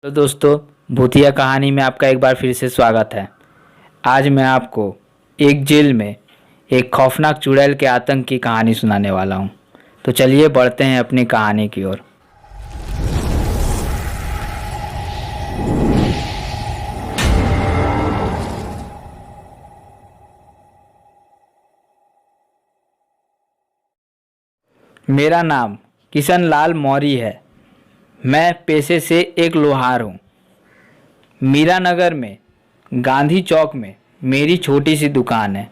तो दोस्तों, भूतिया कहानी में आपका एक बार फिर से स्वागत है। आज मैं आपको एक जेल में एक खौफनाक चुड़ैल के आतंक की कहानी सुनाने वाला हूं। तो चलिए बढ़ते हैं अपनी कहानी की ओर। मेरा नाम किशन लाल मौर्य है। मैं पेशे से एक लोहार हूँ। मीरा नगर में गांधी चौक में मेरी छोटी सी दुकान है।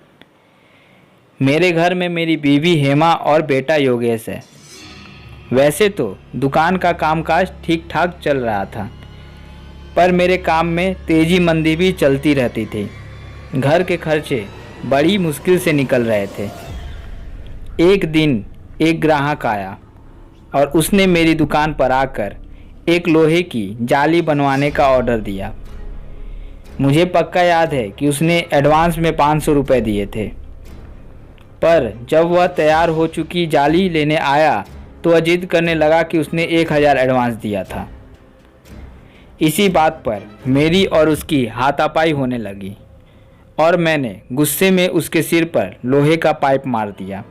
मेरे घर में मेरी बीवी हेमा और बेटा योगेश है। वैसे तो दुकान का कामकाज ठीक ठाक चल रहा था, पर मेरे काम में तेजी मंदी भी चलती रहती थी। घर के खर्चे बड़ी मुश्किल से निकल रहे थे। एक दिन एक ग्राहक आया और उसने मेरी दुकान पर आकर एक लोहे की जाली बनवाने का ऑर्डर दिया। मुझे पक्का याद है कि उसने एडवांस में 500 रुपये दिए थे, पर जब वह तैयार हो चुकी जाली लेने आया तो वह जिद करने लगा कि उसने 1000 एडवांस दिया था। इसी बात पर मेरी और उसकी हाथापाई होने लगी और मैंने गुस्से में उसके सिर पर लोहे का पाइप मार दिया।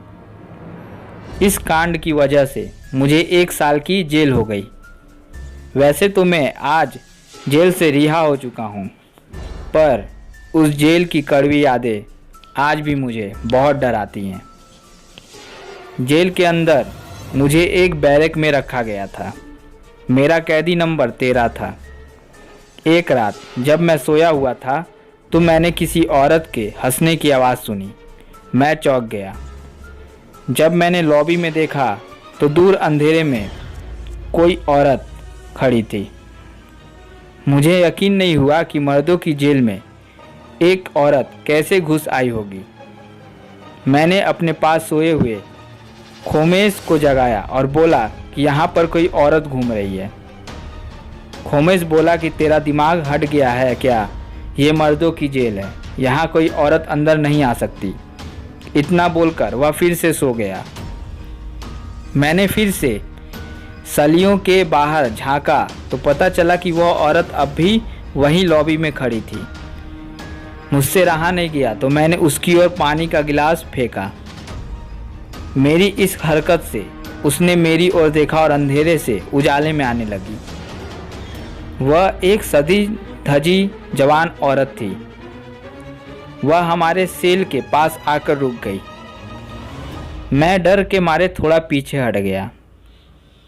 इस कांड की वजह से मुझे 1 साल की जेल हो गई। वैसे तो मैं आज जेल से रिहा हो चुका हूँ, पर उस जेल की कड़वी यादें आज भी मुझे बहुत डराती हैं। जेल के अंदर मुझे एक बैरक में रखा गया था। मेरा कैदी नंबर 13 था। एक रात जब मैं सोया हुआ था तो मैंने किसी औरत के हंसने की आवाज़ सुनी। मैं चौंक गया। जब मैंने लॉबी में देखा तो दूर अंधेरे में कोई औरत खड़ी थी। मुझे यकीन नहीं हुआ कि मर्दों की जेल में एक औरत कैसे घुस आई होगी। मैंने अपने पास सोए हुए खोमेश को जगाया और बोला कि यहाँ पर कोई औरत घूम रही है। खोमेश बोला कि तेरा दिमाग हट गया है क्या? ये मर्दों की जेल है, यहाँ कोई औरत अंदर नहीं आ सकती। इतना बोलकर वह फिर से सो गया। मैंने फिर से सलियों के बाहर झांका तो पता चला कि वह औरत अब भी वहीं लॉबी में खड़ी थी। मुझसे रहा नहीं गया तो मैंने उसकी ओर पानी का गिलास फेंका। मेरी इस हरकत से उसने मेरी ओर देखा और अंधेरे से उजाले में आने लगी। वह एक सजी धजी जवान औरत थी। वह हमारे सेल के पास आकर रुक गई। मैं डर के मारे थोड़ा पीछे हट गया।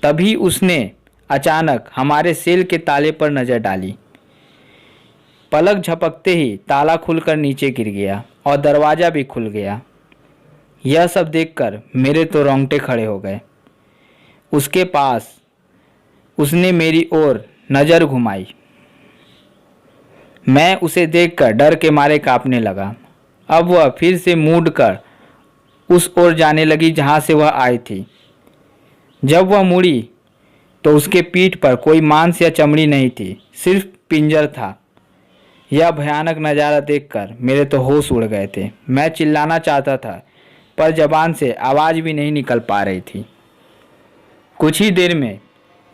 तभी उसने अचानक हमारे सेल के ताले पर नज़र डाली। पलक झपकते ही ताला खुलकर नीचे गिर गया और दरवाज़ा भी खुल गया। यह सब देखकर मेरे तो रोंगटे खड़े हो गए। उसके पास उसने मेरी ओर नज़र घुमाई। मैं उसे देखकर डर के मारे कांपने लगा। अब वह फिर से मुड़ कर उस ओर जाने लगी जहाँ से वह आई थी। जब वह मुड़ी तो उसके पीठ पर कोई मांस या चमड़ी नहीं थी, सिर्फ पिंजर था। यह भयानक नज़ारा देखकर मेरे तो होश उड़ गए थे। मैं चिल्लाना चाहता था, पर ज़बान से आवाज़ भी नहीं निकल पा रही थी। कुछ ही देर में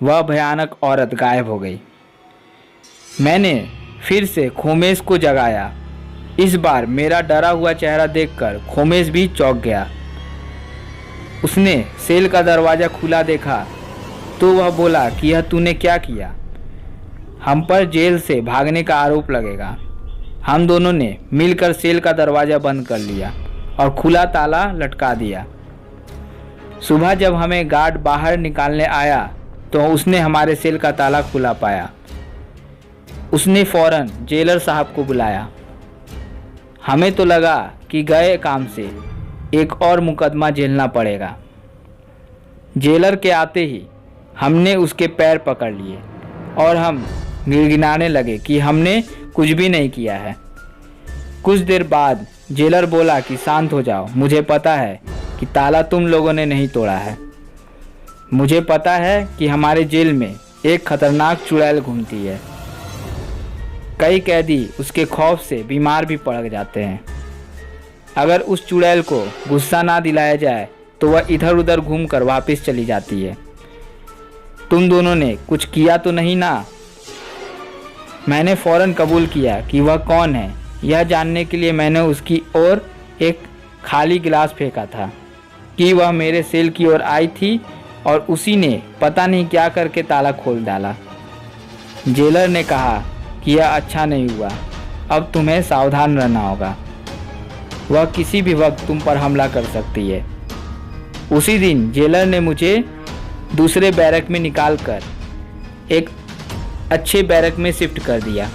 वह भयानक औरत गायब हो गई। मैंने फिर से खोमेश को जगाया। इस बार मेरा डरा हुआ चेहरा देखकर खोमेश भी चौंक गया। उसने सेल का दरवाज़ा खुला देखा तो वह बोला कि यह तूने क्या किया? हम पर जेल से भागने का आरोप लगेगा। हम दोनों ने मिलकर सेल का दरवाज़ा बंद कर लिया और खुला ताला लटका दिया। सुबह जब हमें गार्ड बाहर निकालने आया तो उसने हमारे सेल का ताला खुला पाया। उसने फौरन जेलर साहब को बुलाया। हमें तो लगा कि गए काम से एक और मुकदमा झेलना पड़ेगा। जेलर के आते ही हमने उसके पैर पकड़ लिए और हम गिड़गिड़ाने लगे कि हमने कुछ भी नहीं किया है। कुछ देर बाद जेलर बोला कि शांत हो जाओ, मुझे पता है कि ताला तुम लोगों ने नहीं तोड़ा है। मुझे पता है कि हमारे जेल में एक खतरनाक चुड़ैल घूमती है। कई कैदी उसके खौफ से बीमार भी पड़ जाते हैं। अगर उस चुड़ैल को गुस्सा ना दिलाया जाए तो वह इधर उधर घूमकर वापस चली जाती है। तुम दोनों ने कुछ किया तो नहीं ना? मैंने फ़ौरन कबूल किया कि वह कौन है। यह जानने के लिए मैंने उसकी ओर एक खाली गिलास फेंका था कि वह मेरे सेल की ओर आई थी और उसी ने पता नहीं क्या करके ताला खोल डाला। जेलर ने कहा कि यह अच्छा नहीं हुआ, अब तुम्हें सावधान रहना होगा, वह किसी भी वक्त तुम पर हमला कर सकती है। उसी दिन जेलर ने मुझे दूसरे बैरक में निकालकर एक अच्छे बैरक में शिफ्ट कर दिया।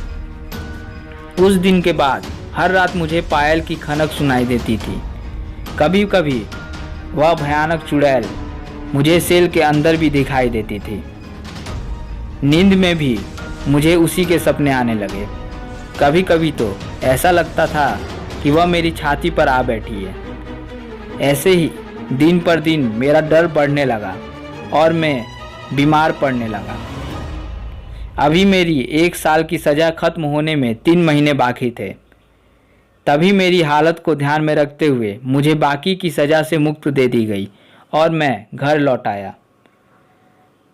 उस दिन के बाद हर रात मुझे पायल की खनक सुनाई देती थी। कभी कभी वह भयानक चुड़ैल मुझे सेल के अंदर भी दिखाई देती थी। नींद में भी मुझे उसी के सपने आने लगे। कभी कभी तो ऐसा लगता था कि वह मेरी छाती पर आ बैठी है। ऐसे ही दिन पर दिन मेरा डर बढ़ने लगा और मैं बीमार पड़ने लगा। अभी मेरी 1 साल की सज़ा खत्म होने में 3 महीने बाकी थे। तभी मेरी हालत को ध्यान में रखते हुए मुझे बाकी की सज़ा से मुक्त दे दी गई और मैं घर लौट आया।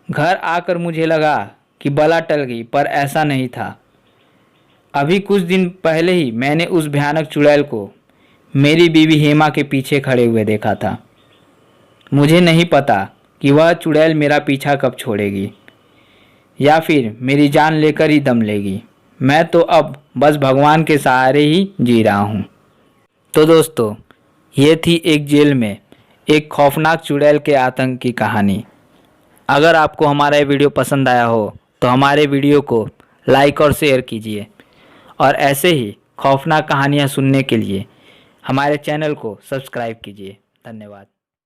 घर आकर मुझे लगा कि बला टल गई, पर ऐसा नहीं था। अभी कुछ दिन पहले ही मैंने उस भयानक चुड़ैल को मेरी बीवी हेमा के पीछे खड़े हुए देखा था। मुझे नहीं पता कि वह चुड़ैल मेरा पीछा कब छोड़ेगी या फिर मेरी जान लेकर ही दम लेगी। मैं तो अब बस भगवान के सहारे ही जी रहा हूँ। तो दोस्तों, ये थी एक जेल में एक खौफनाक चुड़ैल के आतंक की कहानी। अगर आपको हमारा ये वीडियो पसंद आया हो तो हमारे वीडियो को लाइक और शेयर कीजिए और ऐसे ही खौफनाक कहानियाँ सुनने के लिए हमारे चैनल को सब्सक्राइब कीजिए। धन्यवाद।